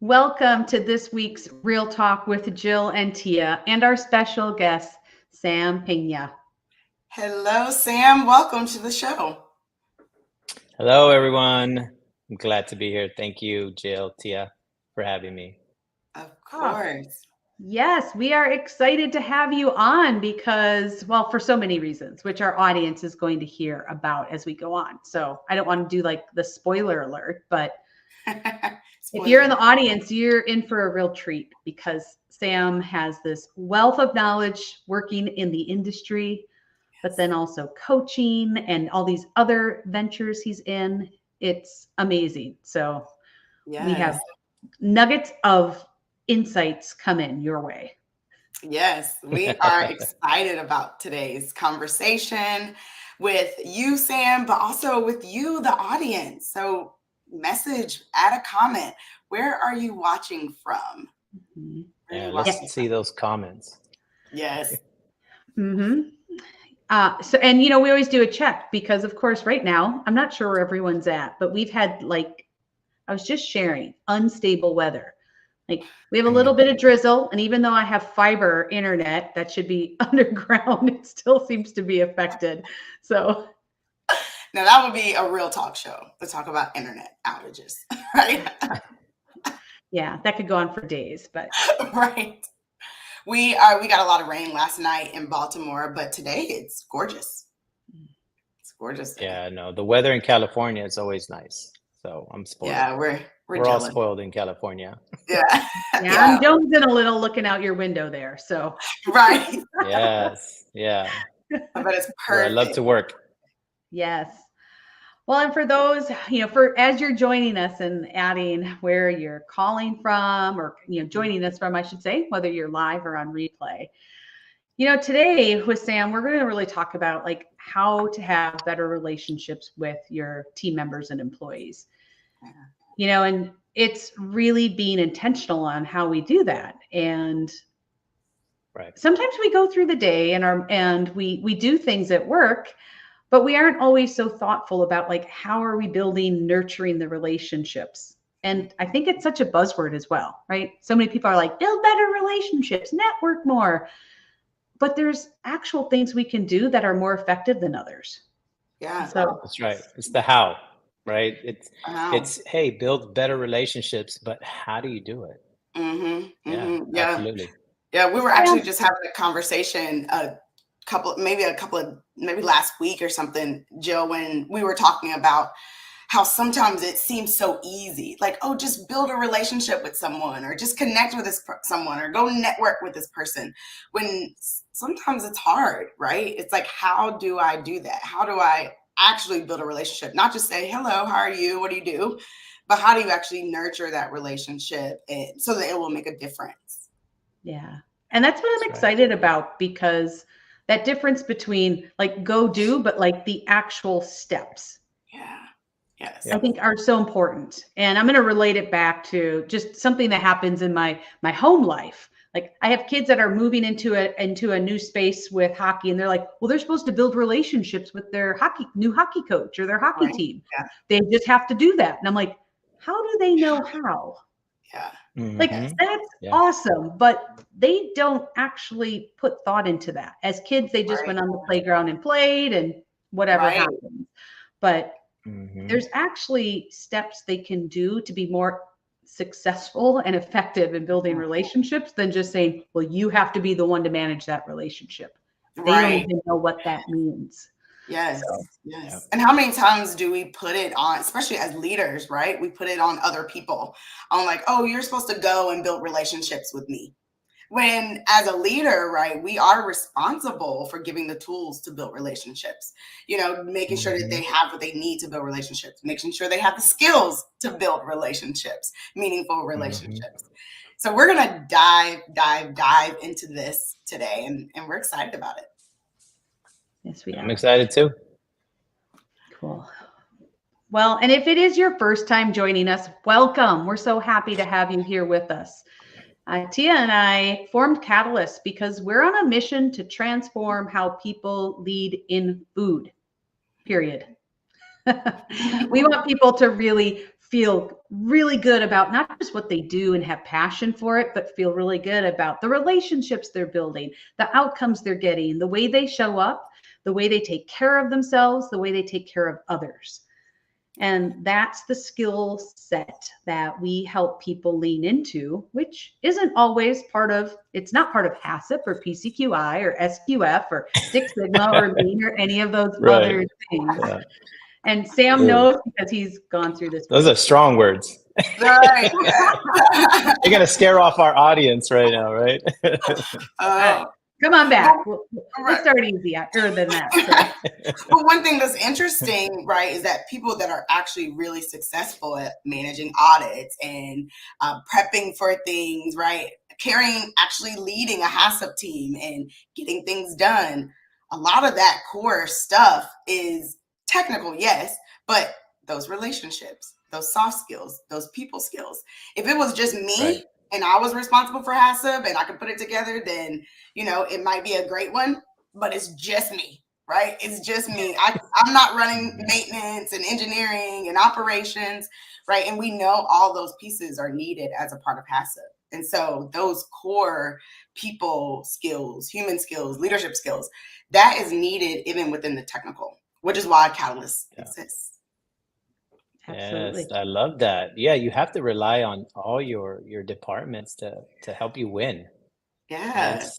Welcome to this week's Real Talk with Jill and Tia and our special guest, Sam Peña. Hello, Sam. Welcome to the show. Hello, everyone. I'm glad to be here. Thank you, Jill, Tia, for having me. Of course. Yes, we are excited to have you on because, well, for so many reasons, which our audience is going to hear about as we go on. So I don't want to do like the spoiler alert, but if you're in the audience, you're in for a real treat because Sam has this wealth of knowledge working in the industry, but then also coaching and all these other ventures he's in. It's amazing. So we have nuggets of insights come in your way. Yes, we are excited about today's conversation with you, Sam, but also with you, the audience. So message, add a comment. Where are you watching from? Mm-hmm. Yeah, let's see those comments. Yes. Mm-hmm. And we always do a check because, of course, right now, I'm not sure where everyone's at, but we've had I was just sharing unstable weather. Like we have a little bit of drizzle, and even though I have fiber internet that should be underground, it still seems to be affected. So now that would be a real talk show to talk about internet outages, right? Yeah, that could go on for days, but right. We got a lot of rain last night in Baltimore, but today it's gorgeous. It's gorgeous. Yeah, no, the weather in California is always nice. So I'm spoiled. Yeah, we're all spoiled in California. Yeah. I'm jonesing a little looking out your window there. So right. Yes. Yeah. But it's perfect. Where I love to work. Yes. Well, and for those, for as you're joining us and adding where you're calling from or, joining us from, I should say, whether you're live or on replay, today with Sam, we're going to really talk about how to have better relationships with your team members and employees, and it's really being intentional on how we do that. And sometimes we go through the day and we do things at work, but we aren't always so thoughtful about how are we building, nurturing the relationships. And I think it's such a buzzword as well, right? So many people are like, build better relationships, network more. But there's actual things we can do that are more effective than others. Yeah. So that's right. It's the how, right? It's hey, build better relationships, but how do you do it? Mm-hmm. Yeah, absolutely. Yeah, we were actually just having a conversation maybe last week or something, Jill, when we were talking about how sometimes it seems so easy, just build a relationship with someone or just connect with someone or go network with this person, when sometimes it's hard, right? It's like, how do I do that? How do I actually build a relationship? Not just say, hello, how are you? What do you do? But how do you actually nurture that relationship so that it will make a difference? Yeah. And that's what I'm excited about, because that difference between go do, but the actual steps. Yeah. Yes. I think are so important. And I'm going to relate it back to just something that happens in my home life. I have kids that are moving into a new space with hockey, and they're like, well, they're supposed to build relationships with their new hockey coach or their hockey team. Yeah. They just have to do that. And I'm like, how do they know how? Yeah. Mm-hmm. That's awesome, but they don't actually put thought into that. As kids, they just went on the playground and played and whatever happened. But there's actually steps they can do to be more successful and effective in building relationships than just saying, well, you have to be the one to manage that relationship. They don't even know what that means. Yes. So, yes. Yeah. And how many times do we put it on, especially as leaders, right? We put it on other people. On oh, you're supposed to go and build relationships with me. When as a leader, right, we are responsible for giving the tools to build relationships, making sure that they have what they need to build relationships, making sure they have the skills to build relationships, meaningful relationships. So we're going to dive into this today, and we're excited about it. Yes, we are. I'm excited too. Cool. Well, and if it is your first time joining us, welcome. We're so happy to have you here with us. Tia and I formed Catalyst because we're on a mission to transform how people lead in food, period. We want people to really feel really good about not just what they do and have passion for it, but feel really good about the relationships they're building, the outcomes they're getting, the way they show up, the way they take care of themselves, the way they take care of others. And that's the skill set that we help people lean into, which isn't always part of, it's not part of HACCP or PCQI or SQF or Six Sigma or Lean or any of those Right. other things. Yeah. And Sam Ooh. knows because he's gone through this. Those are strong words. Right. You're going to scare off our audience right now, right? Come on back. Well, we'll start easier than that. So. But one thing that's interesting, right, is that people that are actually really successful at managing audits and prepping for things, right, actually leading a HACCP team and getting things done, a lot of that core stuff is technical, yes, but those relationships, those soft skills, those people skills. If it was just me, right, and I was responsible for HACCP and I could put it together, then, you know, it might be a great one, but it's just me, right? It's just me. I'm not running maintenance and engineering and operations, right? And we know all those pieces are needed as a part of HACCP. And so those core people skills, human skills, leadership skills, that is needed even within the technical, which is why Catalyst exists. Absolutely. Yes, I love that. Yeah, you have to rely on all your departments to help you win. Yeah, it's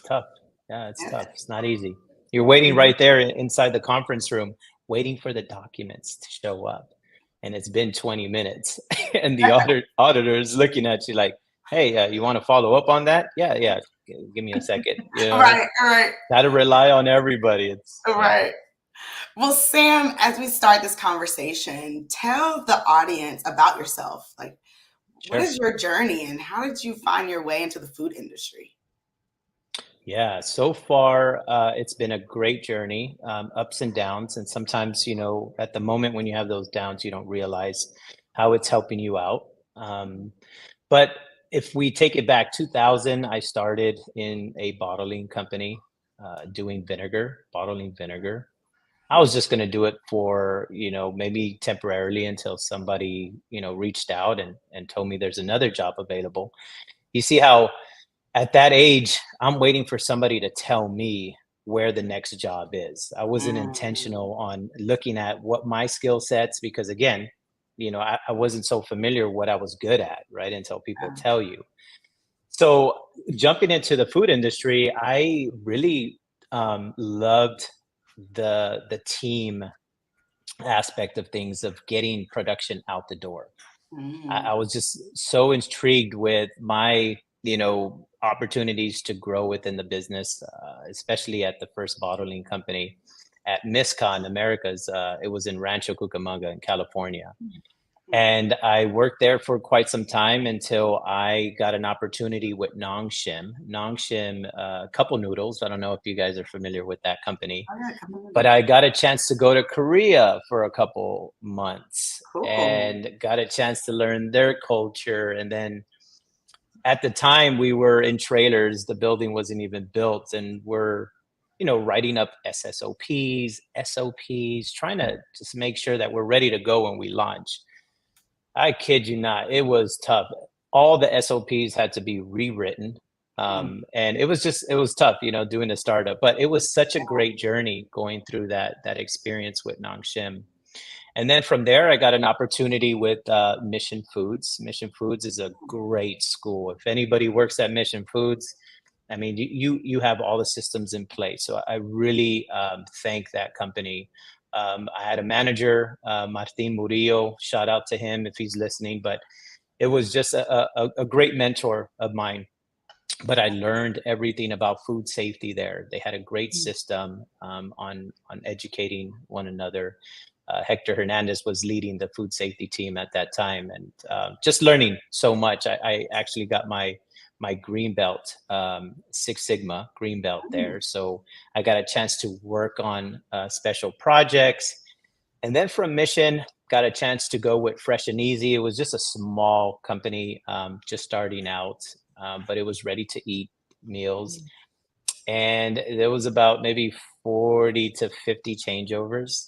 tough. Yeah, it's tough. It's not easy. You're waiting right there inside the conference room, waiting for the documents to show up, and it's been 20 minutes, and the auditor is looking at you like, "Hey, you want to follow up on that?" Yeah. Give me a second. You know? Right. Got to rely on everybody. It's right. Well, Sam, as we start this conversation, tell the audience about yourself. Like, Sure. What is your journey and how did you find your way into the food industry? Yeah, so far it's been a great journey, ups and downs. And sometimes, you know, at the moment when you have those downs, you don't realize how it's helping you out. But if we take it back, 2000, I started in a bottling company doing bottling vinegar. I was just going to do it for, you know, maybe temporarily until somebody, you know, reached out and told me there's another job available. You see how at that age, I'm waiting for somebody to tell me where the next job is. I wasn't intentional on looking at what my skill sets, because again, you know, I wasn't so familiar what I was good at, right? Until people tell you. So jumping into the food industry, I really loved the team aspect of things, of getting production out the door. I was just so intrigued with my, you know, opportunities to grow within the business, especially at the first bottling company at Miscon Americas. It was in Rancho Cucamonga in California. And I worked there for quite some time until I got an opportunity with Nongshim. Nongshim, couple noodles. I don't know if you guys are familiar with that company, but I got a chance to go to Korea for a couple months and got a chance to learn their culture. And then at the time we were in trailers, the building wasn't even built, and we're, you know, writing up SOPs, trying to just make sure that we're ready to go when we launch. I kid you not, it was tough. All the SOPs had to be rewritten. And it was tough, you know, doing a startup, but it was such a great journey going through that experience with Nongshim. And then from there, I got an opportunity with Mission Foods. Mission Foods is a great school. If anybody works at Mission Foods, I mean, you have all the systems in place. So I really thank that company. I had a manager, Martin Murillo, shout out to him if he's listening, but it was just a great mentor of mine. But I learned everything about food safety there. They had a great system on educating one another. Hector Hernandez was leading the food safety team at that time, and just learning so much. I actually got my green belt, Six Sigma green belt there. So I got a chance to work on special projects. And then from Mission, got a chance to go with Fresh and Easy. It was just a small company, just starting out, but it was ready to eat meals. And there was about maybe 40 to 50 changeovers.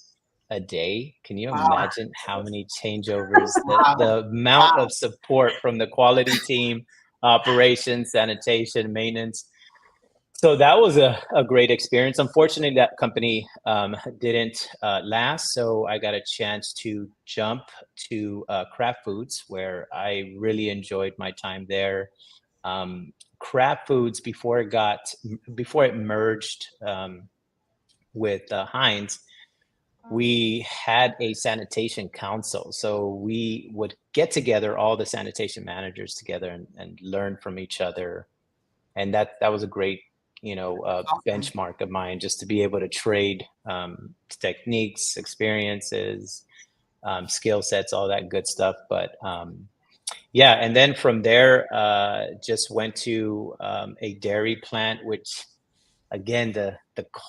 a day. Can you Wow. imagine how many changeovers, Wow. the amount of support from the quality team, operations, sanitation, maintenance? So that was a great experience. Unfortunately, that company didn't last. So I got a chance to jump to Kraft Foods, where I really enjoyed my time there. Um, Kraft Foods, before it merged with Heinz, we had a sanitation council. So we would get together, all the sanitation managers together, and learn from each other. And that was a great, Awesome. benchmark of mine, just to be able to trade techniques, experiences, skill sets, all that good stuff. But yeah, and then from there, just went to a dairy plant, which again, the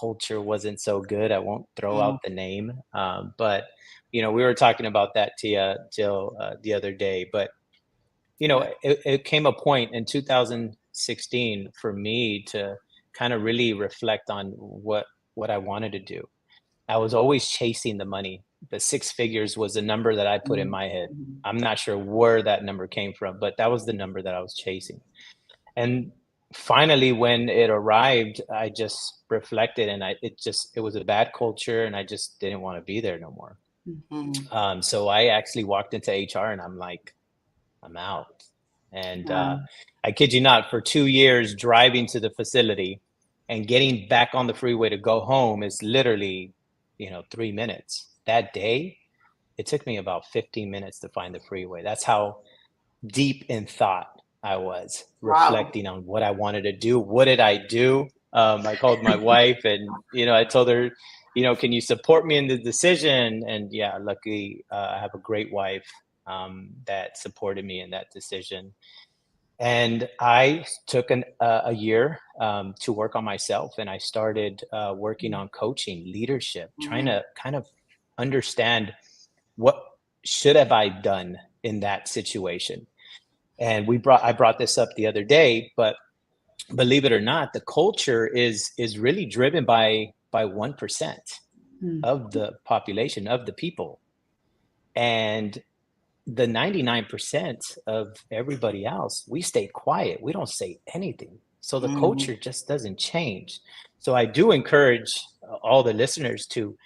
culture wasn't so good. I won't throw Mm, out the name, but we were talking about that, Tia, Jill, the other day. But yeah. it came a point in 2016 for me to kind of really reflect on what I wanted to do. I was always chasing the money. The six figures was a number that I put in Mm, my head. mhm. I'm not sure where that number came from, but that was the number that I was chasing. And finally, when it arrived, I just reflected, and it was a bad culture, and I just didn't want to be there no more. Mhm. So I actually walked into HR, and I'm like, I'm out. And Yeah. I kid you not, for 2 years driving to the facility and getting back on the freeway to go home is literally, 3 minutes. That day, it took me about 15 minutes to find the freeway. That's how deep in thought I was, Wow. reflecting on what I wanted to do. What did I do? I called my wife, and I told her, can you support me in the decision? And yeah, luckily, I have a great wife that supported me in that decision. And I took a year to work on myself, and I started working on coaching, leadership, trying Mhm. to kind of understand what should have I done in that situation. And I brought this up the other day, but believe it or not, the culture is really driven by 1% Mm. of the population, of the people. And the 99% of everybody else, we stay quiet. We don't say anything. So the Mhm. culture just doesn't change. So I do encourage all the listeners to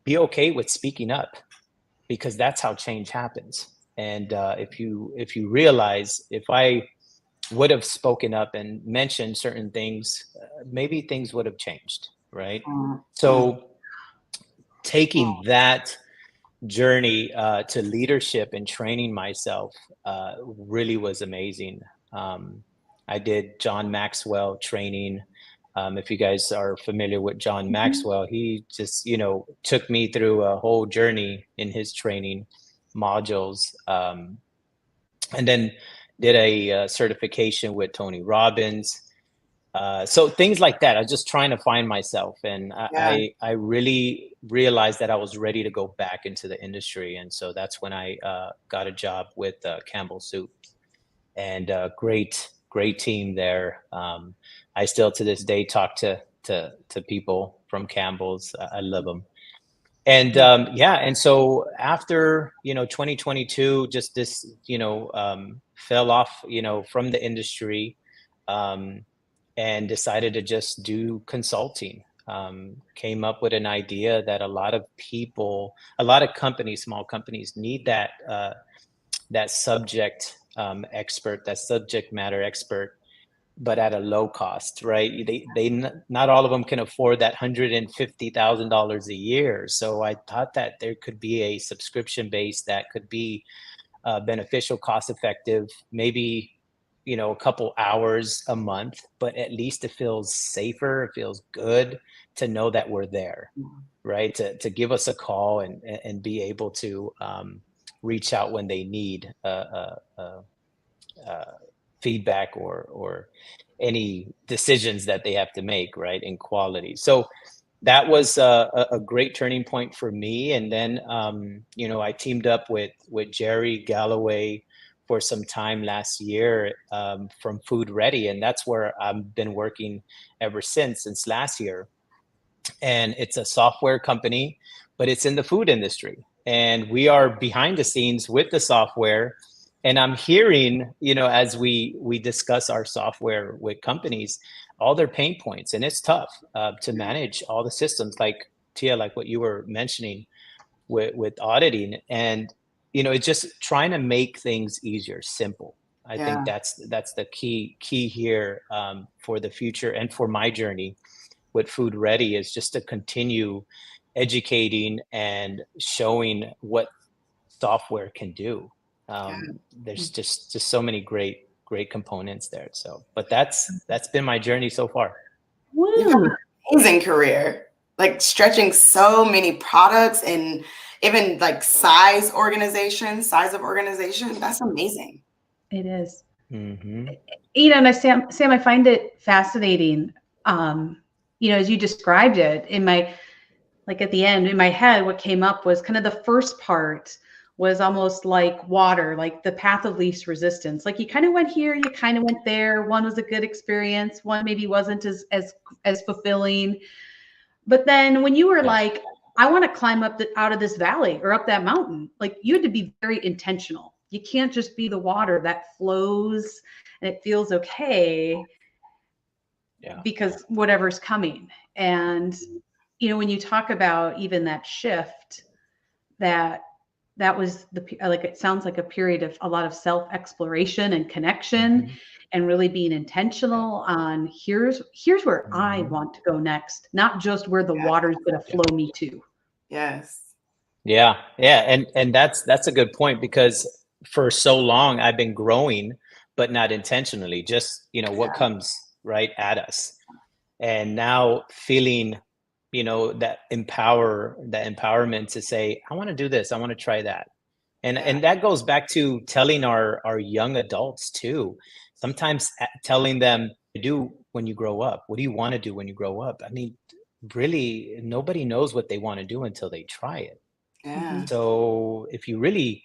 be okay with speaking up, because that's how change happens. And if you realize, if I would have spoken up and mentioned certain things, maybe things would have changed, right? Mhm. Mhm. So taking that journey to leadership and training myself really was amazing. Um, I did John Maxwell training. If you guys are familiar with John Mhm. Maxwell, he just, took me through a whole journey in his training modules. And then did a certification with Tony Robbins. So things like that. I was just trying to find myself, and Yeah. I really realized that I was ready to go back into the industry, and so that's when I got a job with Campbell Soup, and great team there. I still to this day talk to people from Campbell's. I love them. And yeah, and so after 2022, just this fell off from the industry, um, and decided to just do consulting. Came up with an idea that a lot of people, a lot of companies, small companies, need that subject expert, that subject matter expert, but at a low cost, right? Not all of them can afford that $150,000 a year. So I thought that there could be a subscription base that could be beneficial, cost effective, maybe a couple hours a month, but at least it feels safer, it feels good to know that we're there, right? To give us a call and be able to reach out when they need uh, feedback or any decisions that they have to make, right, in quality. So that was a great turning point for me. And then I teamed up with Jerry Galloway for some time last year, from Food Ready, and that's where I've been working ever since last year. And it's a software company but it's in the food industry, and we are behind the scenes with the software. And I'm hearing, as we discuss our software with companies, all their pain points, and it's tough to manage all the systems, like Tia, like what you were mentioning with auditing. And it's just trying to make things easier, simple. I think Yeah. that's the key here, for the future and for my journey with Food Ready, is just to continue educating and showing what software can do. There's just so many great components there. So, but that's been my journey so far. You've had Woo! an amazing career, like stretching so many products and even like size of organization. That's amazing. It is. Mm-hmm. And Sam, I find it fascinating. As you described it, like at the end in my head, what came up was kind of the first part was almost like water, like the path of least resistance. Like you kind of went here, you kind of went there. One was a good experience, one maybe wasn't as fulfilling. But then when you were like, I want to climb out of this valley or up that mountain, like you had to be very intentional. You can't just be the water that flows and it feels okay because whatever's coming. And when you talk about even that shift, that was like, it sounds like a period of a lot of self exploration and connection, and really being intentional on here's where I want to go next, not just where the water's going to flow me to. Yes. Yeah. And that's a good point, because for so long I've been growing, but not intentionally, just, what comes right at us. And now feeling, that empowerment to say, I want to do this, I want to try that. And that goes back to telling our young adults too. Sometimes telling them to do when you grow up. What do you want to do when you grow up? I mean, really, nobody knows what they want to do until they try it. Yeah. So if you really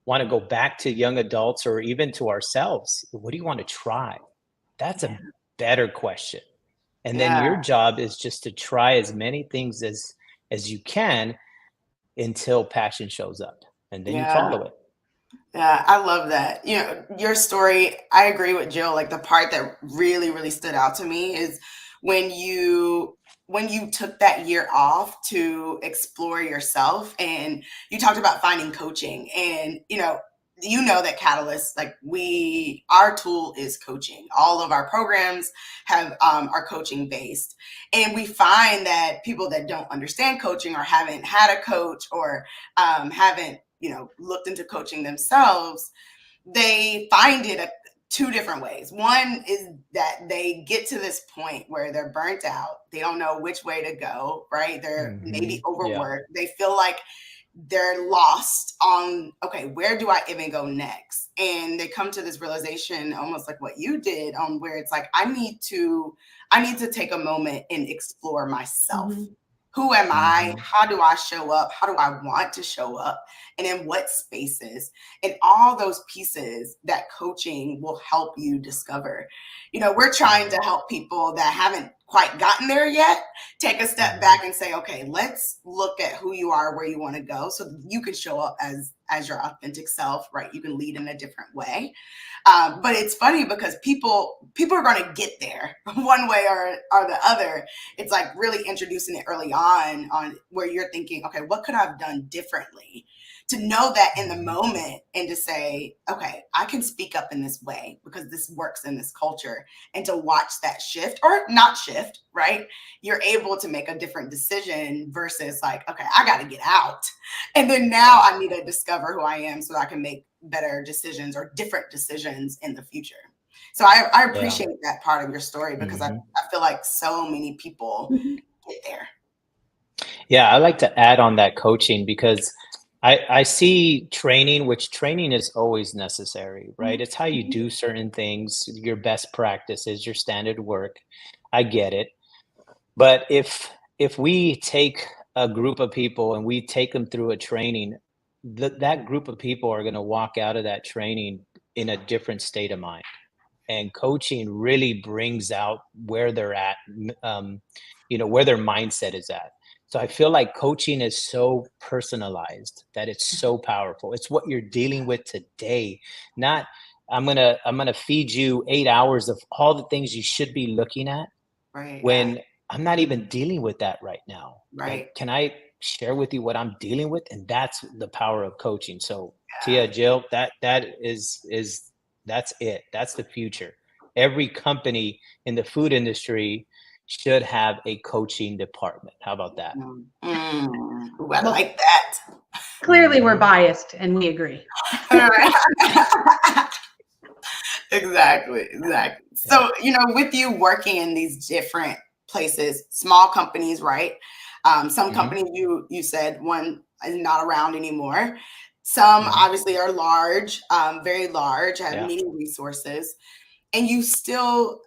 want to go back to young adults, or even to ourselves, what do you want to try? That's a better question. And then your job is just to try as many things as you can until passion shows up, and then you follow it. Yeah, I love that. Your story, I agree with Jill. Like the part that really, really stood out to me is when you took that year off to explore yourself, and you talked about finding coaching. And that Catalyst, like our tool is coaching. All of our programs are coaching based. And we find that people that don't understand coaching, or haven't had a coach, or haven't looked into coaching themselves, they find it two different ways. One is that they get to this point where they're burnt out. They don't know which way to go, right? They're maybe overworked. They feel like they're lost on, okay, where do I even go next? And they come to this realization, almost like what you did, on where it's like, I need to take a moment and explore myself. Who am I? How do I show up? How do I want to show up? And in what spaces? And all those pieces that coaching will help you discover. We're trying to help people that haven't quite gotten there yet take a step back and say, okay, let's look at who you are, where you want to go, so you can show up as your authentic self, right? You can lead in a different way. But it's funny because people are going to get there one way or the other. It's like really introducing it early on where you're thinking, okay, what could I have done differently? To know that in the moment, and to say, okay, I can speak up in this way because this works in this culture, and to watch that shift or not shift, right? You're able to make a different decision versus like, okay, I got to get out. And then now I need to discover who I am so that I can make better decisions or different decisions in the future. So I appreciate that part of your story, because I feel like so many people get there. Yeah, I like to add on that coaching, because I see training, which training is always necessary, right? It's how you do certain things, your best practices, your standard work. I get it. But if we take a group of people and we take them through a training, that group of people are going to walk out of that training in a different state of mind. And coaching really brings out where they're at, where their mindset is at. So I feel like coaching is so personalized that it's so powerful. It's what you're dealing with today, not I'm gonna feed you 8 hours of all the things you should be looking at Right. when I'm not even dealing with that right now. Right. Like, can I share with you what I'm dealing with? And that's the power of coaching. So Tia, Jill, that is that's it. That's the future. Every company in the food industry should have a coaching department. How about that? Ooh, I Well, like that. clearly we're biased and we agree. Exactly. So, with you working in these different places, small companies, right? Some companies you said one is not around anymore. Some obviously are large, very large, have many resources, and you still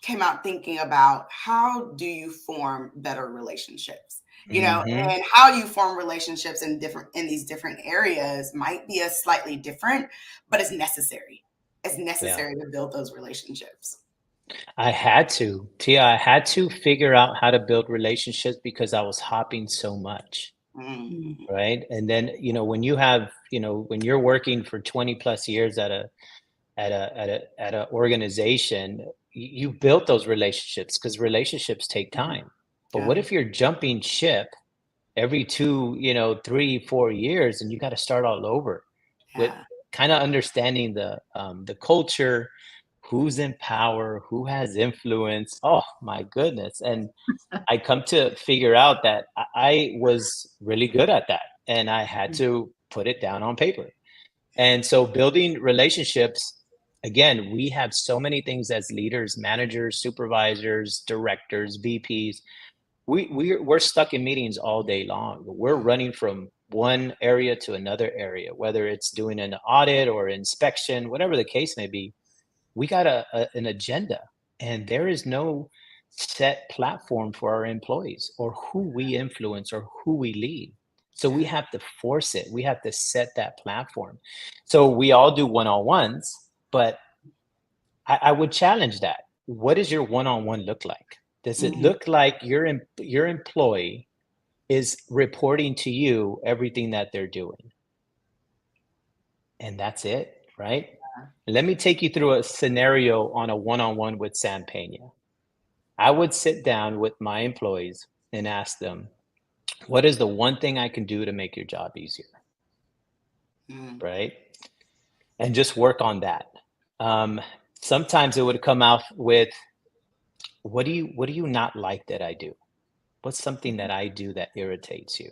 came out thinking about how do you form better relationships, and how you form relationships in these different areas might be a slightly different, but it's necessary. It's necessary to build those relationships. I had to, Tia, I had to figure out how to build relationships because I was hopping so much. Mm, Right. And then, when you have, when you're working for 20 plus years at a organization, you built those relationships because relationships take time. But what if you're jumping ship every 2, 3, 4 years, and you got to start all over with yeah. kind of understanding the culture, who's in power, who has influence. Oh my goodness. And I come to figure out that I was really good at that, and I had to put it down on paper. And so building relationships, again, we have so many things as leaders, managers, supervisors, directors, VPs. We're stuck in meetings all day long. We're running from one area to another area, whether it's doing an audit or inspection, whatever the case may be. We got an agenda, and there is no set platform for our employees or who we influence or who we lead. So we have to force it. We have to set that platform. So we all do one-on-ones, but I would challenge that. What does your one-on-one look like? Does it look like your employee is reporting to you everything that they're doing? And that's it, right? Let me take you through a scenario on a one-on-one with Sam Peña. I would sit down with my employees and ask them, what is the one thing I can do to make your job easier? Right? And just work on that. Sometimes it would come out with, what do you not like that I do? What's something that I do that irritates you?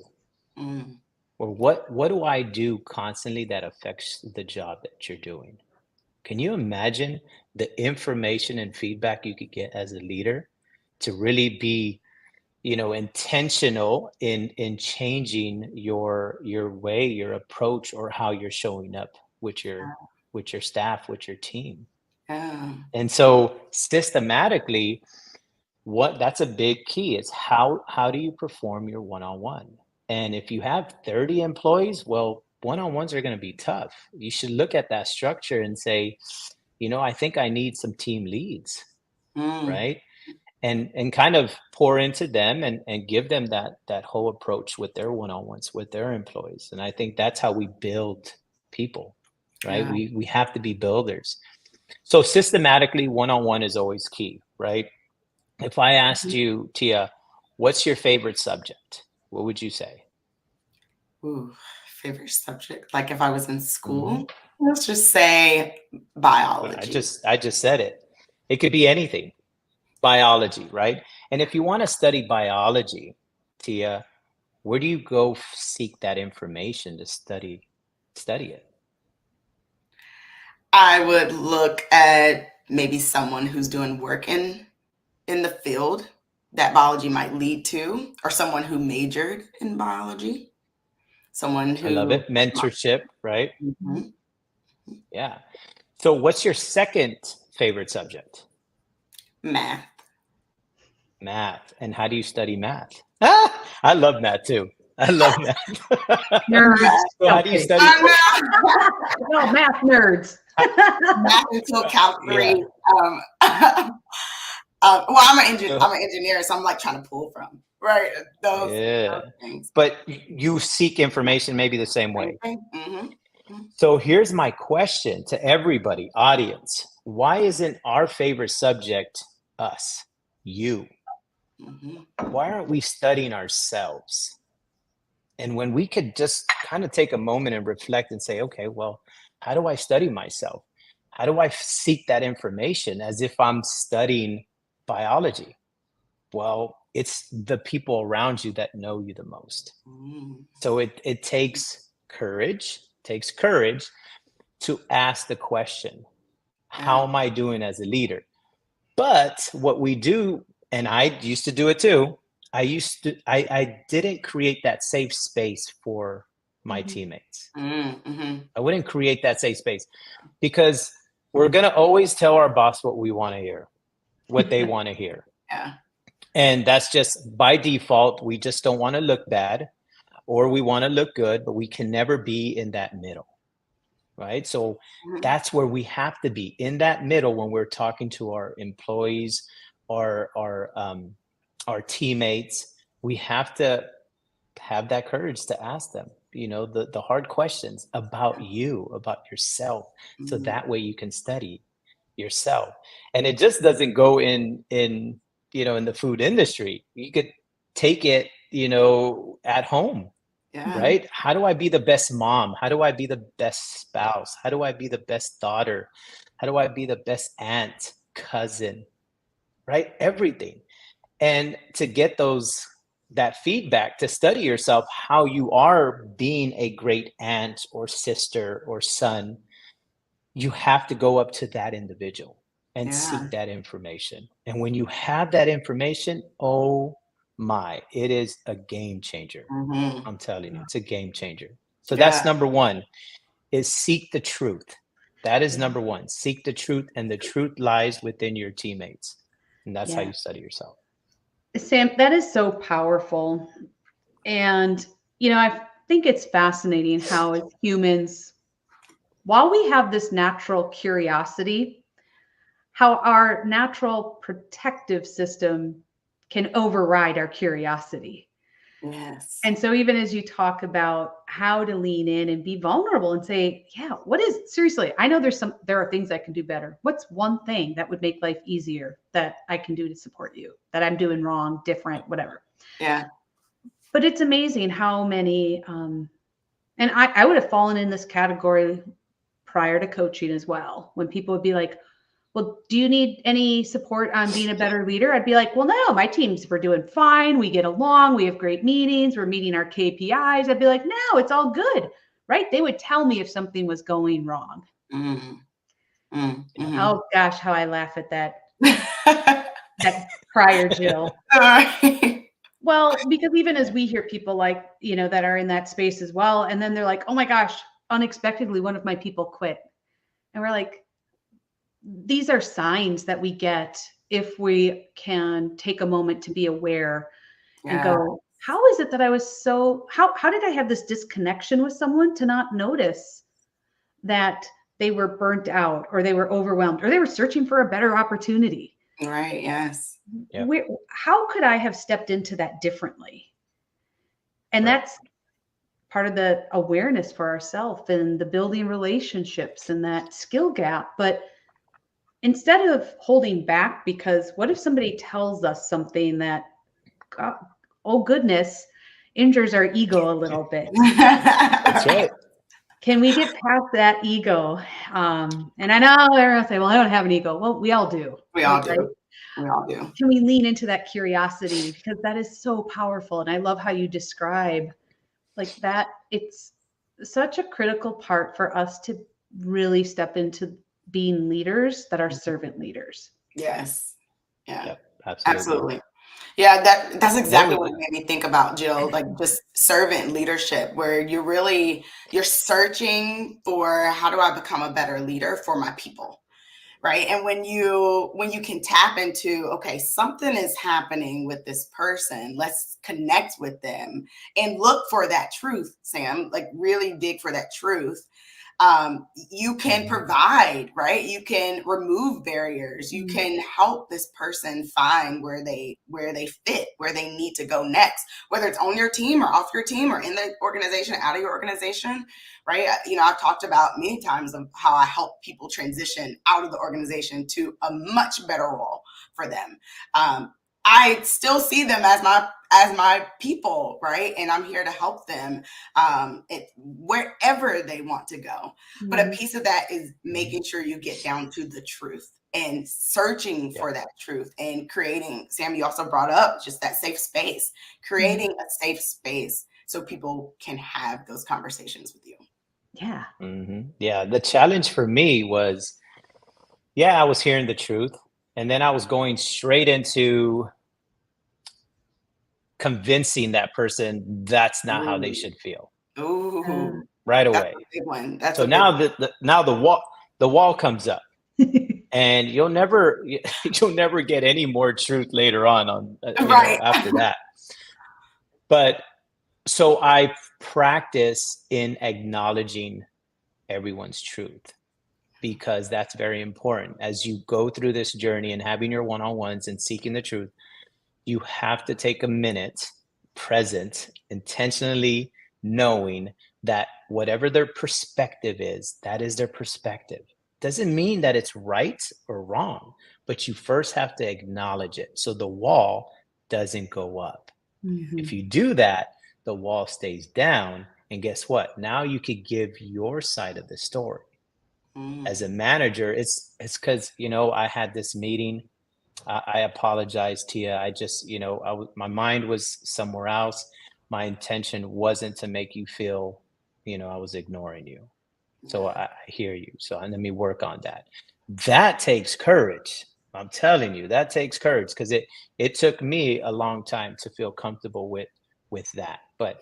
Or what do I do constantly that affects the job that you're doing? Can you imagine the information and feedback you could get as a leader to really be, intentional in changing your way, your approach, or how you're showing up with your staff, with your team? And so systematically, that's a big key is how do you perform your one-on-one? And if you have 30 employees, well, one-on-ones are going to be tough. You should look at that structure and say, I think I need some team leads, right? And kind of pour into them and give them that whole approach with their one-on-ones with their employees. And I think that's how we build people, right? We have to be builders. So systematically, one-on-one is always key, right? If I asked you, Tia, what's your favorite subject? What would you say? Ooh, favorite subject. Like if I was in school, let's just say biology. I just said it. It could be anything. Biology, right? And if you want to study biology, Tia, where do you go seek that information to study it? I would look at maybe someone who's doing work in the field that biology might lead to, or someone who majored in biology, someone I love who it. Mentorship, right? Mhm. Yeah. So what's your second favorite subject? Math. Math. And how do you study math? Ah, I love math too. I love math. Nerds. So how do you study? No, math nerds. Math until Calc 3. Yeah. Well, I'm an engineer, so I'm like trying to pull from Right. Those Yeah. things. But you seek information maybe the same Same way. thing. Mm-hmm. So here's my question to everybody, audience. Why isn't our favorite subject us? You. Mm-hmm. Why aren't we studying ourselves? And when we could just kind of take a moment and reflect and say, okay, well, how do I study myself? How do I seek that information as if I'm studying biology? Well, it's the people around you that know you the most. Mm-hmm. So it takes courage to ask the question, how Yeah. am I doing as a leader? But what we do, and I used to do it too, I didn't create that safe space for my Mhm. teammates. Mm-hmm. I wouldn't create that safe space because we're going to always tell our boss what we want to hear, what they want to hear. Yeah. And that's just by default. We just don't want to look bad or we want to look good, but we can never be in that middle. Right. So Mm-hmm. that's where we have to be in that middle when we're talking to our employees or our teammates. We have to have that courage to ask them, the hard questions about you, about yourself. So Mm-hmm. that way you can study yourself. And it just doesn't go in the food industry. You could take it, at home. Yeah. Right? How do I be the best mom? How do I be the best spouse? How do I be the best daughter? How do I be the best aunt, cousin? Right? Everything. And to get that feedback, to study yourself, how you are being a great aunt or sister or son, you have to go up to that individual and Yeah. seek that information. And when you have that information, oh my, it is a game changer. Mm-hmm. I'm telling you, it's a game changer. So Yeah. that's number one, is seek the truth. That is Yeah. number one. Seek the truth, and the truth lies within your teammates. And that's how Yeah. you study yourself. Sam, that is so powerful. And, I think it's fascinating how, as humans, while we have this natural curiosity, how our natural protective system can override our curiosity. Yes. And so, even as you talk about how to lean in and be vulnerable and say, yeah, what is seriously, I know there are things I can do better. What's one thing that would make life easier that I can do to support you, that I'm doing wrong, different, whatever. Yeah. But it's amazing how many, and I would have fallen in this category prior to coaching as well, when people would be like, well, do you need any support on being a better leader? I'd be like, well, no, my teams, we're doing fine. We get along. We have great meetings. We're meeting our KPIs. I'd be like, no, it's all good. Right. They would tell me if something was going wrong. Mm-hmm. Mm-hmm. Oh gosh, how I laugh at that, All that prior Jill. right. Well, because even as we hear people like, that are in that space as well, and then they're like, oh my gosh, unexpectedly, one of my people quit. And we're like, these are signs that we get if we can take a moment to be aware and Yeah. go, how is it that I was how did I have this disconnection with someone to not notice that they were burnt out or they were overwhelmed or they were searching for a better opportunity? Right. Yes. Yep. How could I have stepped into that differently? And Right. that's part of the awareness for ourselves and the building relationships and that skill gap. But instead of holding back, because what if somebody tells us something that, God, oh goodness, injures our ego a little bit? That's right. Can we get past that ego? And I know everyone say, well, I don't have an ego. Well, we all do. We all Right? do. We all do. Can we lean into that curiosity? Because that is so powerful. And I love how you describe like that. It's such a critical part for us to really step into being leaders that are servant leaders. Yes. Yeah. Yep. Absolutely. Absolutely. Yeah, that's exactly Then what it made me think about, Jill, like just servant leadership, where you're searching for how do I become a better leader for my people. Right. And when you can tap into, okay, something is happening with this person, let's connect with them and look for that truth, Sam, like really dig for that truth. You can provide, right? You can remove barriers. You can help this person find where they fit, where they need to go next, whether it's on your team or off your team or in the organization, out of your organization, right? I've talked about many times of how I help people transition out of the organization to a much better role for them. I still see them as my people, right? And I'm here to help them wherever they want to go. But a piece of that is making sure you get down to the truth and searching for that truth and creating, Sam, you also brought up just that safe space, creating a safe space so people can have those conversations with you. Yeah. Yeah. The challenge for me was, I was hearing the truth. And then I was going straight into convincing that person that's not how they should feel. Ooh, right that's away. a big one. That's so a big now one. now the wall comes up, and you'll never get any more truth later on Right. after that. But so I practice in acknowledging everyone's truth, because that's very important. As you go through this journey and having your one-on-ones and seeking the truth, you have to take a minute, present, intentionally knowing that whatever their perspective is, that is their perspective. Doesn't mean that it's right or wrong, but you first have to acknowledge it so the wall doesn't go up. If you do that, the wall stays down, and guess what? Now you could give your side of the story. As a manager, it's because I had this meeting. I apologize, Tia. I just my mind was somewhere else. My intention wasn't to make you feel I was ignoring you. So I hear you. So let me work on that. That takes courage. I'm telling you, that takes courage, because it took me a long time to feel comfortable with that. But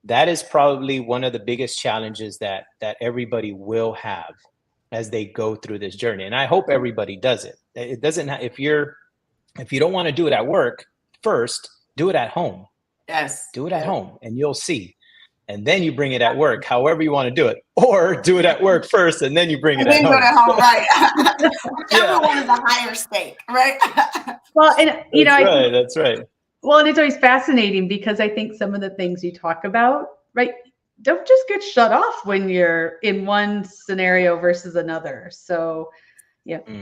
that is probably one of the biggest challenges that everybody will have as they go through this journey. And I hope everybody does it. It doesn't if you don't want to do it at work, first do it at home. Yes. Do it at home, and you'll see. And then you bring it at work, however you want to do it, or do it at work first, and then you bring it at home. Go to home, right? Whichever one is a higher stake, right? Well, and that's right. Well, and it's always fascinating, because I think some of the things you talk about, right, don't just get shut off when you're in one scenario versus another. So,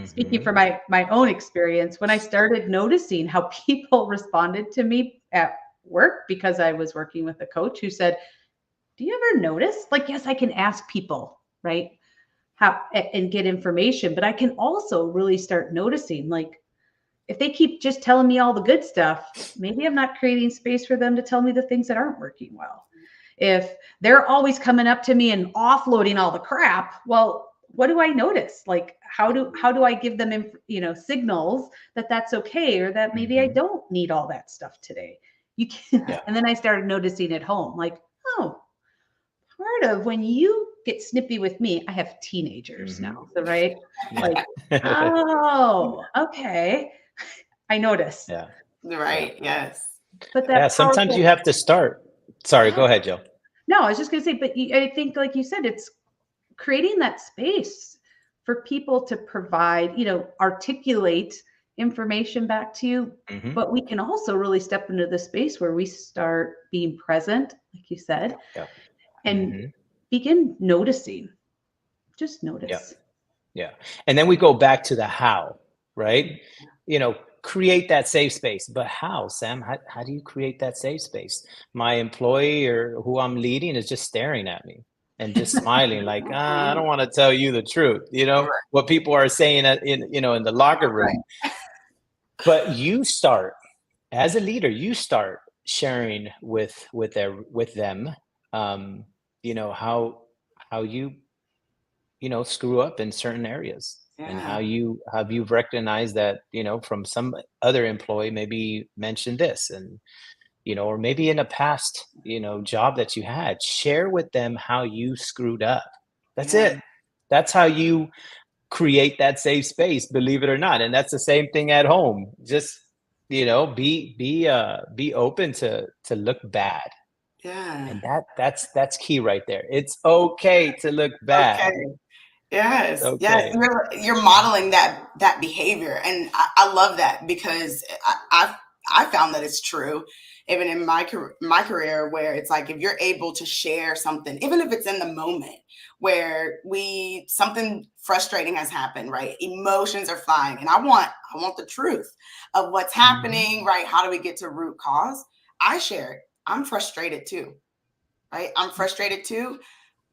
speaking from my own experience, when I started noticing how people responded to me at work, because I was working with a coach who said, do you ever notice? Like, yes, I can ask people, right, how and get information, but I can also really start noticing, like, if they keep just telling me all the good stuff, maybe I'm not creating space for them to tell me the things that aren't working well. If they're always coming up to me and offloading all the crap, well, what do I notice? Like, how do I give them, signals that that's okay, or that maybe I don't need all that stuff today? You can, and then I started noticing at home, like, oh, part of when you get snippy with me, I have teenagers now, so right, like, oh, okay. I noticed. Yeah. Right. Yes. But that sometimes you have to start. Sorry, go ahead, Jill. No, I was just going to say, but I think, like you said, it's creating that space for people to provide, articulate information back to you. But we can also really step into the space where we start being present, like you said, and begin noticing. Just notice. Yeah. And then we go back to the how, right? Create that safe space. But how, Sam? How do you create that safe space? My employee or who I'm leading is just staring at me and just smiling, like, I don't want to tell you the truth. What people are saying in the locker room. But you start, as a leader, you start sharing with them, how you screw up in certain areas. And how you've recognized that, from some other employee maybe mentioned this, and or maybe in a past job that you had, share with them how you screwed up. That's it. That's how you create that safe space, believe it or not. And that's the same thing at home. Just be open to look bad. Yeah. And that's key right there. It's okay to look bad. Okay. Yes, yes, Okay. you're modeling that behavior, and I love that because I found that it's true, even in my career, where it's like if you're able to share something, even if it's in the moment where something frustrating has happened, right? Emotions are flying, and I want the truth of what's happening, right? How do we get to root cause? I share it. I'm frustrated too, right? I'm frustrated too.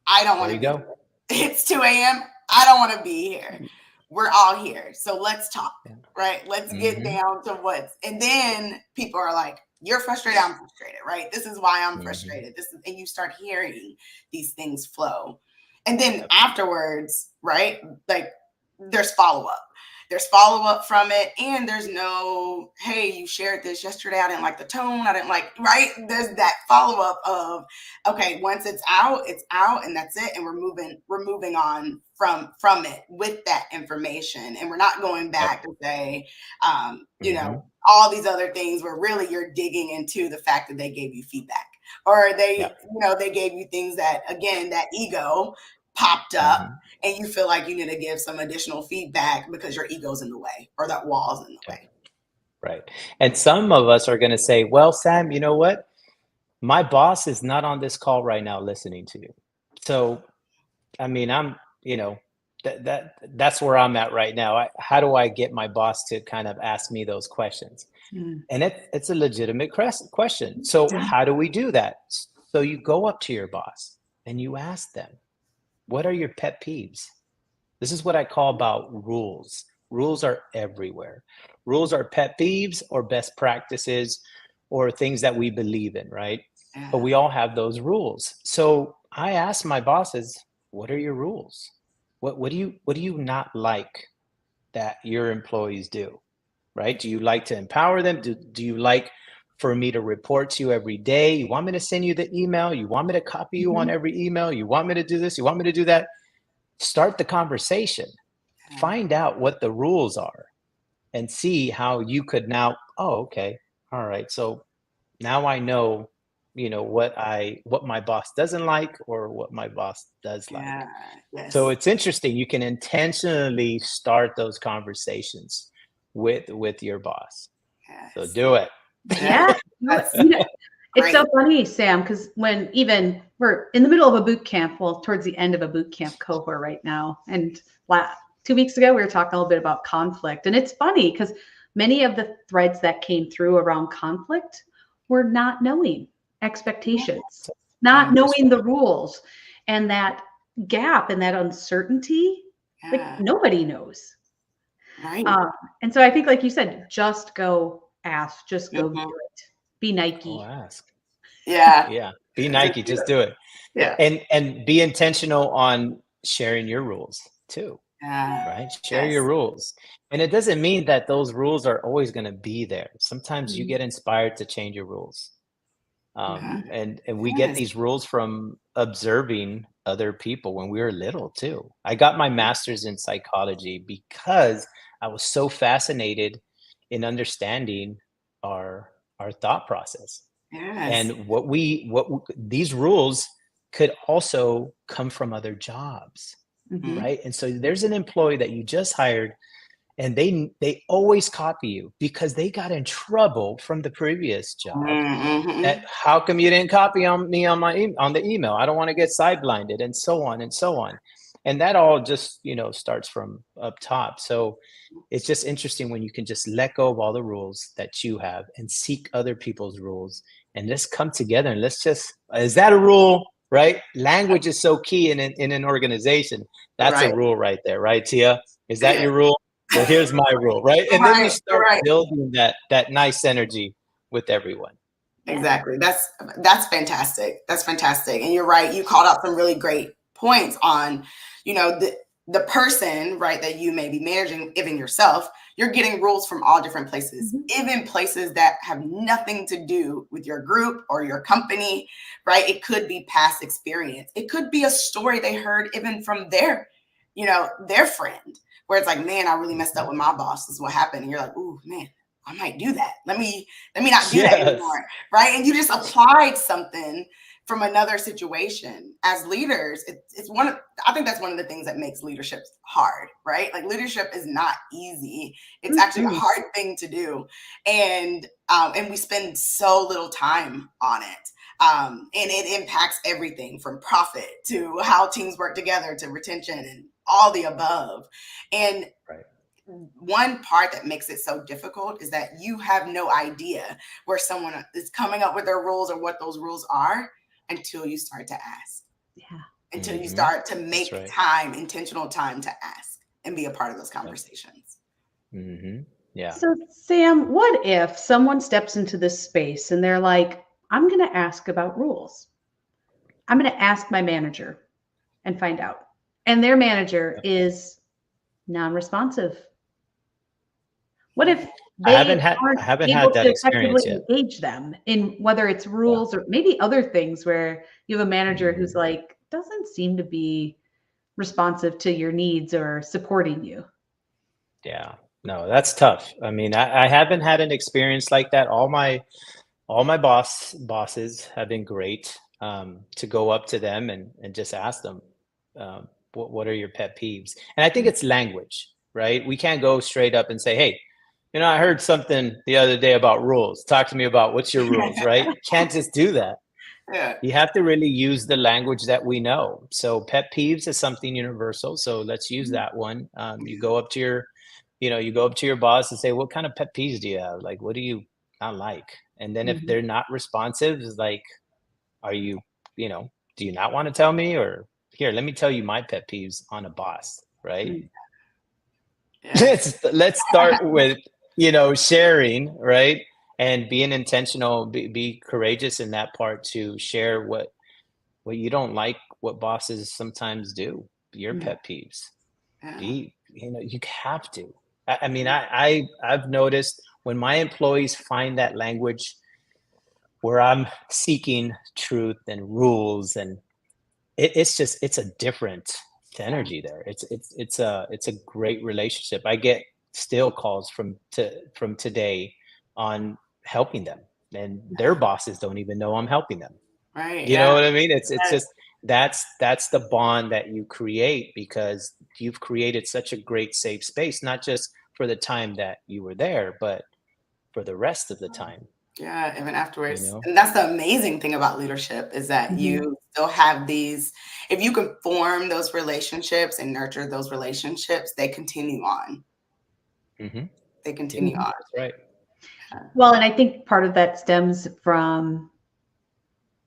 I don't There want you to be. go. It's 2 a.m. I don't want to be here. We're all here. So let's talk, Yeah. right? Let's get Mm-hmm. down to and then people are like, you're frustrated, I'm frustrated, right? This is why I'm Mm-hmm. frustrated. And you start hearing these things flow. And then Yep. afterwards, right? Like there's follow up. There's follow up from it, and there's no, hey, you shared this yesterday. I didn't like the tone. I didn't like, right? There's that follow up of, okay, once it's out, and that's it, and we're moving on from it with that information, and we're not going back Yep. to say, Mm-hmm. all these other things where really you're digging into the fact that they gave you feedback, or Yep. they gave you things that, again, that ego popped up, Mm-hmm. and you feel like you need to give some additional feedback because your ego's in the way or that wall's in the Yep. way. Right. And some of us are going to say, well, Sam, you know what? My boss is not on this call right now listening to you. So, I mean, you know, that's where I'm at right now. How do I get my boss to kind of ask me those questions? Mm. And it's a legitimate question. So Yeah. how do we do that? So you go up to your boss and you ask them, what are your pet peeves? This is what I call about rules. Rules are everywhere. Rules are pet peeves or best practices or things that we believe in, right? But Yeah. we all have those rules. So I ask my bosses, what are your rules? What do you not like that your employees do? Right? Do you like to empower them? Do you like for me to report to you every day? You want me to send you the email? You want me to copy you on Mhm. every email? You want me to do this? You want me to do that? Start the conversation. Yeah. Find out what the rules are and see how you could now, oh, okay. All right. So now I know, what my boss doesn't like or what my boss does like. Yeah. So Yes. it's interesting. You can intentionally start those conversations with your boss. So Yes. do it. Yeah. Yeah. That's It's so great. funny, Sam, because when even we're in the middle of a boot camp, well, towards the end of a boot camp cohort right now, and 2 weeks ago we were talking a little bit about conflict, and it's funny because many of the threads that came through around conflict were not knowing expectations, not knowing the rules, and that gap and that uncertainty, like Yeah. nobody knows. Right. Um, and so I think, like you said, just go ask, just go do Mhm. it. Be Go Nike. ask. Yeah. Yeah. Be Just Nike. do Just it. do it. Yeah. And be intentional on sharing your rules too. Yeah. Right? Share your Yes. rules. And it doesn't mean that those rules are always going to be there. Sometimes you Mhm. get inspired to change your rules. Yeah. And we get Yes. these rules from observing other people when we were little too. I got my master's in psychology because I was so fascinated in understanding our thought process. Yes. And these rules could also come from other jobs, Mhm. right? And so there's an employee that you just hired and they always copy you because they got in trouble from the previous job. That Mm-hmm. how come you didn't copy on me on on the email? I don't want to get side blinded and so on and so on. And that all just, starts from up top. So it's just interesting when you can just let go of all the rules that you have and seek other people's rules and let's come together and is that a rule? Right? Language is so key in an organization. That's a Right. rule right there, right, Tia? Is that your rule? Well, here's my rule, right? And then you Right. start Right. building that nice energy with everyone. Exactly. That's fantastic. That's fantastic. And you're right. You called out some really great points on, the person, right, that you may be managing, even yourself. You're getting rules from all different places, Mhm. even places that have nothing to do with your group or your company, right? It could be past experience. It could be a story they heard even from their friend, where it's like, man, I really messed up Mhm. with my boss. This is what happened. And you're like, ooh, man, I might do that. Let me not do that Yes. anymore. Right. And you just applied something from another situation. As leaders, it's I think that's one of the things that makes leadership hard, right? Like leadership is not easy. It's actually a hard thing to do. And we spend so little time on it. And it impacts everything from profit to how teams work together to retention and all the above. And Right. one part that makes it so difficult is that you have no idea where someone is coming up with their rules or what those rules are until you start to ask. Yeah. Until you start to make right. time, intentional time to ask and be a part of those conversations. Yeah. So, Sam, what if someone steps into this space and they're like, I'm going to ask about rules? I'm going to ask my manager and find out. And their manager is non-responsive. What if I they haven't aren't had able that to experience effectively yet. engage them in whether it's rules or maybe other things where you have a manager who's like, doesn't seem to be responsive to your needs or supporting you? Yeah. No, that's tough. I mean, I haven't had an experience like that. All my bosses have been great, to go up to them and just ask them, what are your pet peeves? And I think it's language, right? We can't go straight up and say, hey, I heard something the other day about rules. Talk to me about what's your rules, right? Can't just do that. Yeah. You have to really use the language that we know. So pet peeves is something universal. So let's use that one. You go up to your boss and say, what kind of pet peeves do you have? Like, what do you not like? And then if they're not responsive, it's like, are you, do you not want to tell me? Or here, let me tell you my pet peeves on a boss, right? Yeah. Let's start with, sharing, right? And being intentional, be courageous in that part to share what you don't like, what bosses sometimes do, your pet peeves. Yeah. You have to. I mean, I've noticed when my employees find that language where I'm seeking truth and rules, and it's a different energy there. It's a great relationship. I get still calls from today on helping them, and their bosses don't even know I'm helping them. Right. You know Yeah. what I mean? It's just that's the bond that you create because you've created such a great safe space, not just for the time that you were there, but for the rest of the time. Yeah, even afterwards. You know? And that's the amazing thing about leadership is that you still have these, if you can form those relationships and nurture those relationships, they continue on. They continue on. That's right. Well, and I think part of that stems from,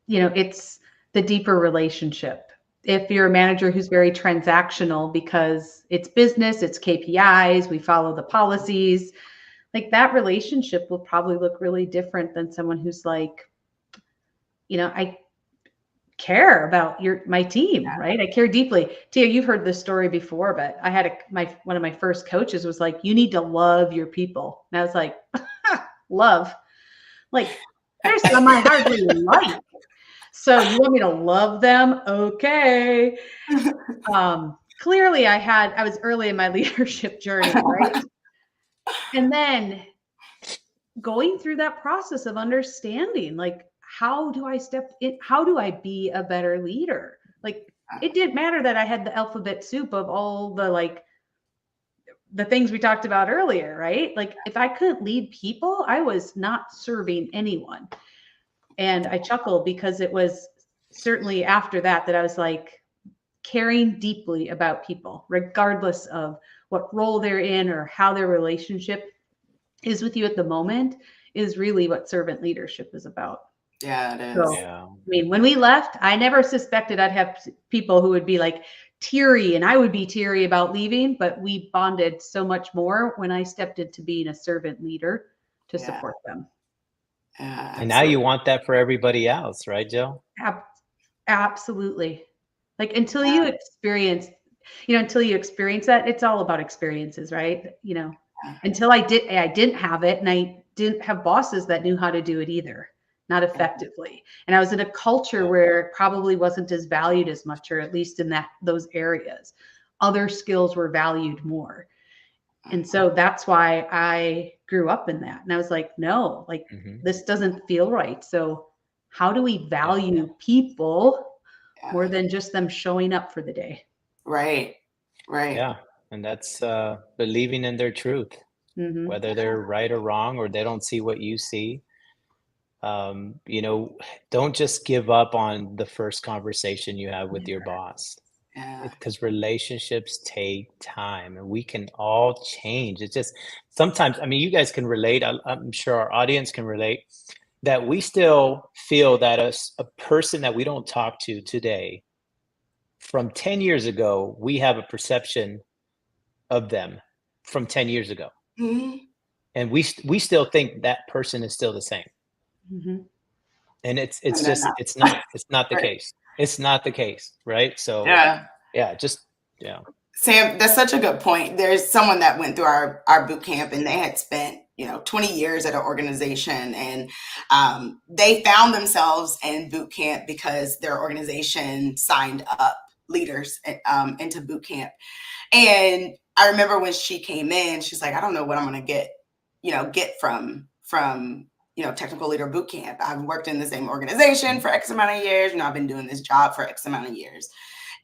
it's the deeper relationship. If you're a manager who's very transactional because it's business, it's KPIs, we follow the policies, like that relationship will probably look really different than someone who's like, I care about my team, right? I care deeply. Tia, you've heard this story before, but I had one of my first coaches was like, you need to love your people. And I was like, love. Like, there's some I hardly like. So you want me to love them? Okay. Clearly I was early in my leadership journey, right? And then going through that process of understanding, like, how do I step in? How do I be a better leader? Like, it didn't matter that I had the alphabet soup of all the things we talked about earlier, right? Like, if I couldn't lead people, I was not serving anyone. And I chuckle because it was certainly after that I was like, caring deeply about people, regardless of what role they're in or how their relationship is with you at the moment, is really what servant leadership is about. Yeah, it is. So, Yeah. I mean, when we left, I never suspected I'd have people who would be like teary and I would be teary about leaving, but we bonded so much more when I stepped into being a servant leader to support them. Yeah, And now you want that for everybody else, right, Jill? Absolutely. Like until you experience that, it's all about experiences, right? Until I didn't have it, and I didn't have bosses that knew how to do it either, not effectively. And I was in a culture where it probably wasn't as valued as much, or at least in those areas. Other skills were valued more. And so that's why I grew up in that. And I was like, no, like this doesn't feel right. So how do we value people more than just them showing up for the day? Right. Right. Yeah. And that's believing in their truth, whether they're right or wrong, or they don't see what you see. You know, don't just give up on the first conversation you have with your boss, because relationships take time and we can all change. It's just sometimes, I mean, you guys can relate. I'm sure our audience can relate that we still feel that a person that we don't talk to today from 10 years ago, we have a perception of them from 10 years ago. And we still think that person is still the same. And it's just it's not the case. It's not the case, right? So yeah. Sam, that's such a good point. There's someone that went through our boot camp, and they had spent 20 years at an organization, and they found themselves in boot camp because their organization signed up leaders into boot camp. And I remember when she came in, she's like, I don't know what I'm going to get from technical leader boot camp. I've worked in the same organization for X amount of years. I've been doing this job for X amount of years.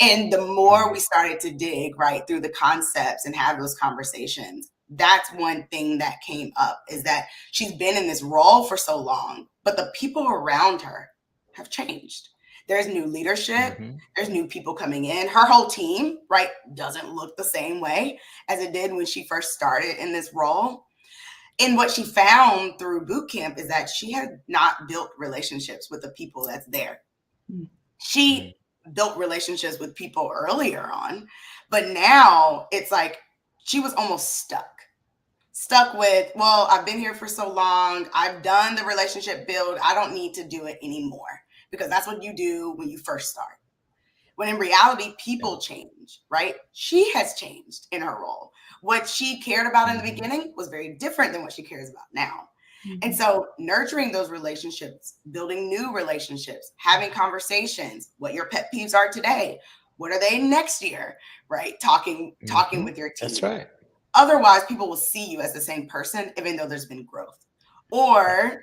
And the more we started to dig right through the concepts and have those conversations, that's one thing that came up, is that she's been in this role for so long, but the people around her have changed. There's new leadership. There's new people coming in. Her whole team, right, doesn't look the same way as it did when she first started in this role. And what she found through boot camp is that she had not built relationships with the people that's there. She built relationships with people earlier on, but now it's like she was almost stuck with, well, I've been here for so long. I've done the relationship build. I don't need to do it anymore, because that's what you do when you first start. When in reality, people change, right? She has changed in her role. What she cared about in the beginning was very different than what she cares about now. And so nurturing those relationships, building new relationships, having conversations, what your pet peeves are today, what are they next year, right? Talking with your team. That's right. Otherwise, people will see you as the same person, even though there's been growth. Or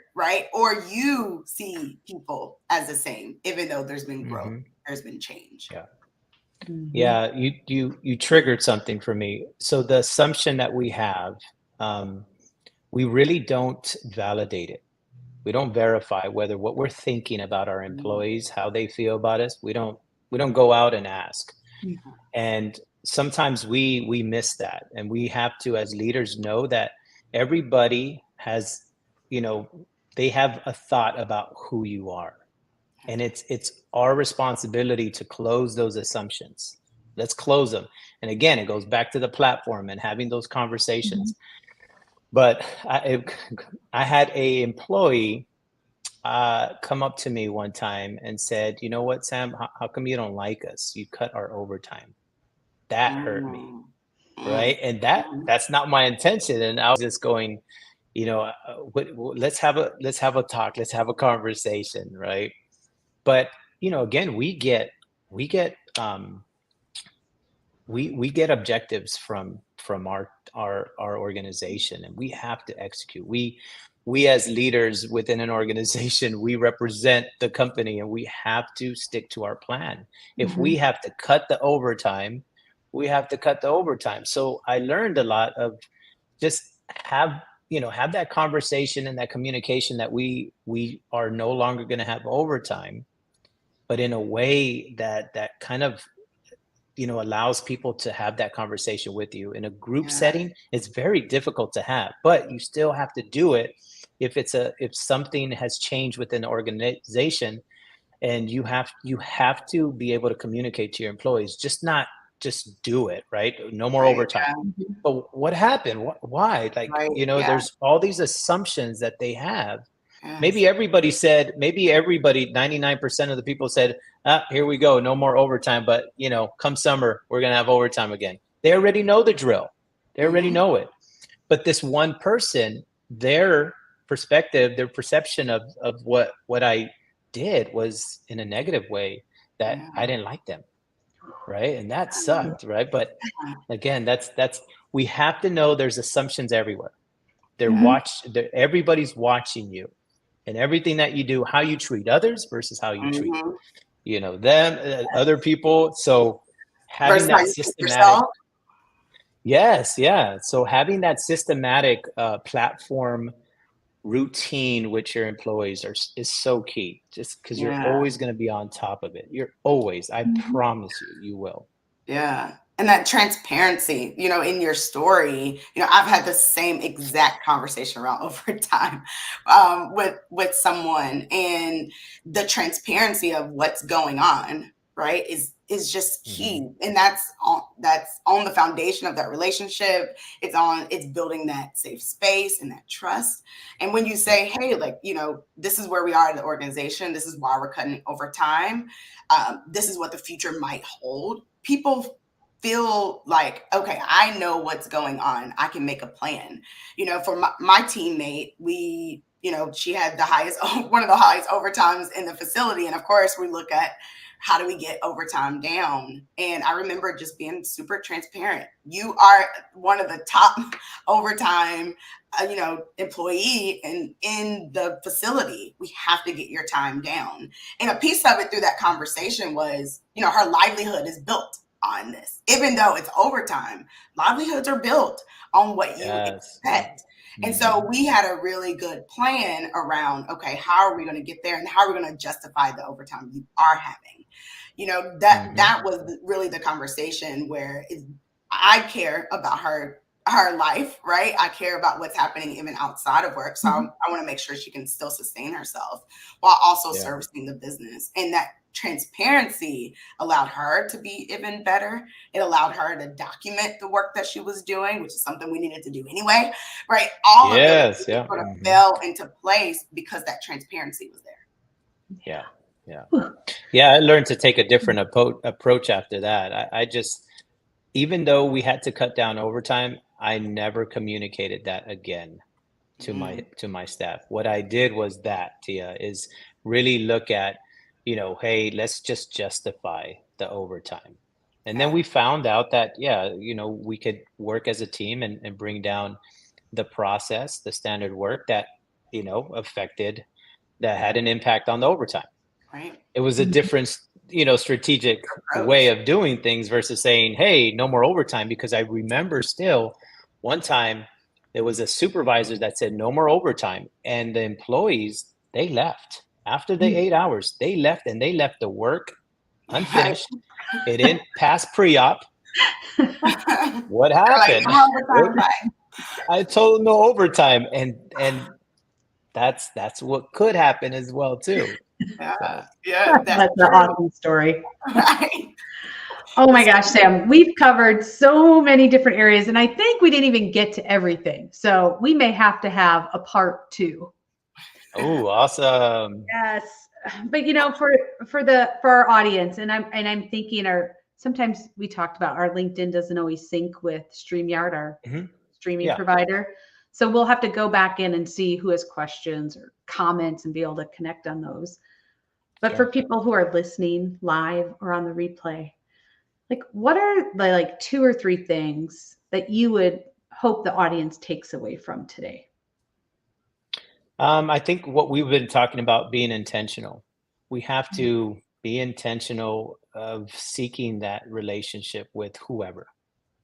you see people as the same, even though there's been growth, there's been change. Yeah, you triggered something for me. So the assumption that we have, we really don't validate it. We don't verify whether what we're thinking about our employees, how they feel about us. We don't go out and ask. And sometimes we miss that, and we have to, as leaders, know that everybody has, they have a thought about who you are. And it's our responsibility to close those assumptions. Let's close them. And again, it goes back to the platform and having those conversations. But I had a employee come up to me one time and said, you know what, Sam, how come you don't like us? You cut our overtime. That hurt me. Right. And that's not my intention. And I was just going, let's have a talk. Let's have a conversation. Right. But, again, we get objectives from our organization, and we have to execute. We as leaders within an organization, we represent the company, and we have to stick to our plan. If we have to cut the overtime, we have to cut the overtime. So I learned a lot of just have that conversation and that communication that we are no longer going to have overtime, but in a way that kind of allows people to have that conversation with you. In a group setting, it's very difficult to have, but you still have to do it if something has changed within the organization, and you have to be able to communicate to your employees, just do it, right? No more overtime. But what happened? Why? There's all these assumptions that they have. Maybe everybody, 99% of the people said, here we go, no more overtime. But, come summer, we're going to have overtime again. They already know the drill. They already know it. But this one person, their perspective, their perception of what I did was in a negative way, that I didn't like them. Right. And that sucked. Right. But again, that's we have to know there's assumptions everywhere. Everybody's watching you, and everything that you do, how you treat others versus how you treat, them, other people. So having Versus how that you treat systematic, yourself. yes, yeah. So having that systematic platform routine with your employees is so key, just because you're Yeah. always going to be on top of it. You're always, I promise you will. Yeah. And that transparency, in your story, I've had the same exact conversation around overtime with someone, and the transparency of what's going on, right, is just key. And that's on the foundation of that relationship. It's building that safe space and that trust. And when you say, hey, like, this is where we are in the organization, this is why we're cutting overtime, this is what the future might hold, people feel like, okay, I know what's going on. I can make a plan. For my teammate, she had one of the highest overtimes in the facility. And of course, we look at how do we get overtime down? And I remember just being super transparent. You are one of the top overtime, employee in the facility. We have to get your time down. And a piece of it through that conversation was, her livelihood is built on this. Even though it's overtime, livelihoods are built on what you expect. And so we had a really good plan around, okay, how are we going to get there, and how are we going to justify the overtime you are having? That was really the conversation where I care about her life, right? I care about what's happening even outside of work. So I want to make sure she can still sustain herself while also servicing the business. And that transparency allowed her to be even better. It allowed her to document the work that she was doing, which is something we needed to do anyway, right? All of those things sort of fell into place because that transparency was there. Yeah, I learned to take a different approach after that. I just, even though we had to cut down overtime, I never communicated that again to my staff. What I did was that, Tia, is really look at, hey, let's just justify the overtime. And then we found out that, we could work as a team and bring down the process, the standard work that, that had an impact on the overtime. Right. It was a different, strategic way of doing things versus saying, hey, no more overtime. Because I remember still one time there was a supervisor that said no more overtime, and the employees, they left after the 8 hours. They left, and they left the work unfinished. It didn't pass pre-op. What happened? I told them no overtime, and that's what could happen as well too. That's an awesome story. Right. Oh my gosh, Sam, we've covered so many different areas, and I think we didn't even get to everything. So we may have to have a part 2. Oh, awesome. Yes. But for our audience, and I'm thinking sometimes we talked about our LinkedIn doesn't always sync with StreamYard, our streaming provider. So we'll have to go back in and see who has questions or comments and be able to connect on those. But for people who are listening live or on the replay, what are the 2 or 3 things that you would hope the audience takes away from today? I think what we've been talking about, being intentional. We have to be intentional of seeking that relationship with whoever.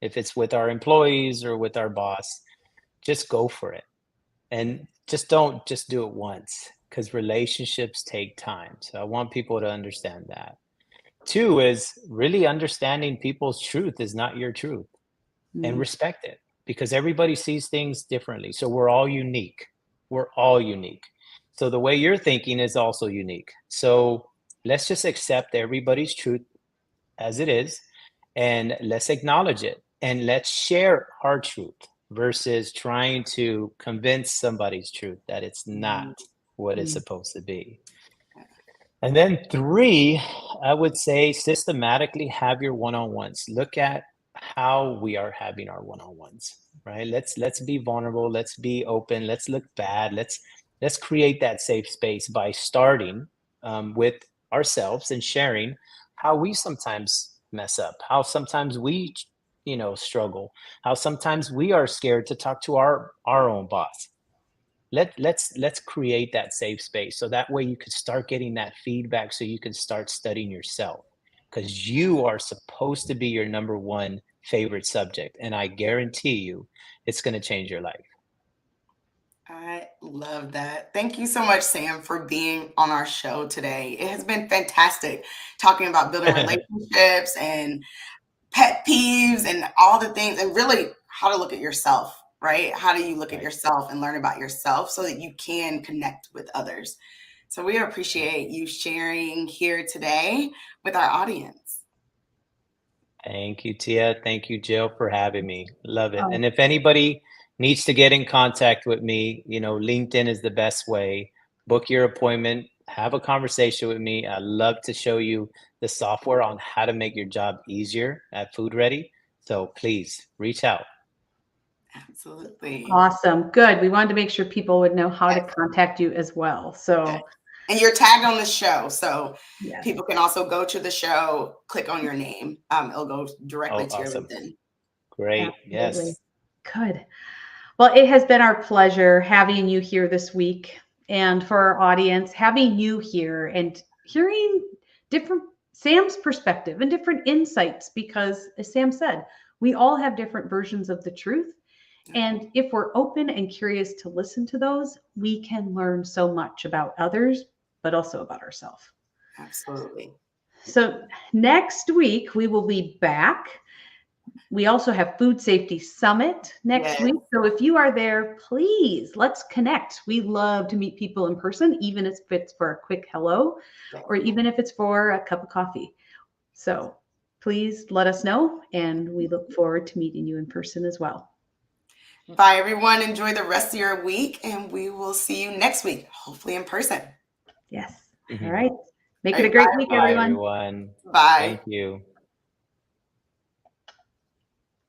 If it's with our employees or with our boss, just go for it. And don't just do it once, because relationships take time. So I want people to understand that. 2 is really understanding people's truth is not your truth, and respect it, because everybody sees things differently. So we're all unique. We're all unique. So the way you're thinking is also unique. So let's just accept everybody's truth as it is, and let's acknowledge it, and let's share our truth versus trying to convince somebody's truth that it's not what it's supposed to be. And then 3, I would say systematically have your one-on-ones. Look at how we are having our one-on-ones, right? Let's be vulnerable. Let's be open. Let's look bad. Let's create that safe space by starting with ourselves and sharing how we sometimes mess up, how sometimes we struggle, how sometimes we are scared to talk to our own boss. Let's create that safe space so that way you can start getting that feedback, so you can start studying yourself, because you are supposed to be your number one favorite subject, and I guarantee you it's going to change your life. I love that. Thank you so much, Sam, for being on our show today. It has been fantastic talking about building relationships and pet peeves and all the things, and really how to look at yourself, right? How do you look at yourself and learn about yourself so that you can connect with others? So we appreciate you sharing here today with our audience. Thank you, Tia. Thank you, Jill, for having me. Love it. Oh. And if anybody needs to get in contact with me, LinkedIn is the best way. Book your appointment, have a conversation with me. I love to show you the software on how to make your job easier at Food Ready. So please reach out. Absolutely. Awesome. Good. We wanted to make sure people would know how to contact you as well. So, and you're tagged on the show, so yes. people can also go to the show, click on your name. It'll go directly to your LinkedIn. Great. Absolutely. Yes. Good. Well, it has been our pleasure having you here this week, and for our audience, having you here and hearing different Sam's perspective and different insights, because as Sam said, we all have different versions of the truth. And if we're open and curious to listen to those, we can learn so much about others, but also about ourselves. Absolutely. So next week, we will be back. We also have Food Safety Summit next week. So if you are there, please, let's connect. We love to meet people in person, even if it's for a quick hello, or even if it's for a cup of coffee. So please let us know, and we look forward to meeting you in person as well. Bye, everyone. Enjoy the rest of your week, and we will see you next week, hopefully in person. Yes. All right. Make it a great week, Bye, everyone. everyone. Bye. Thank you.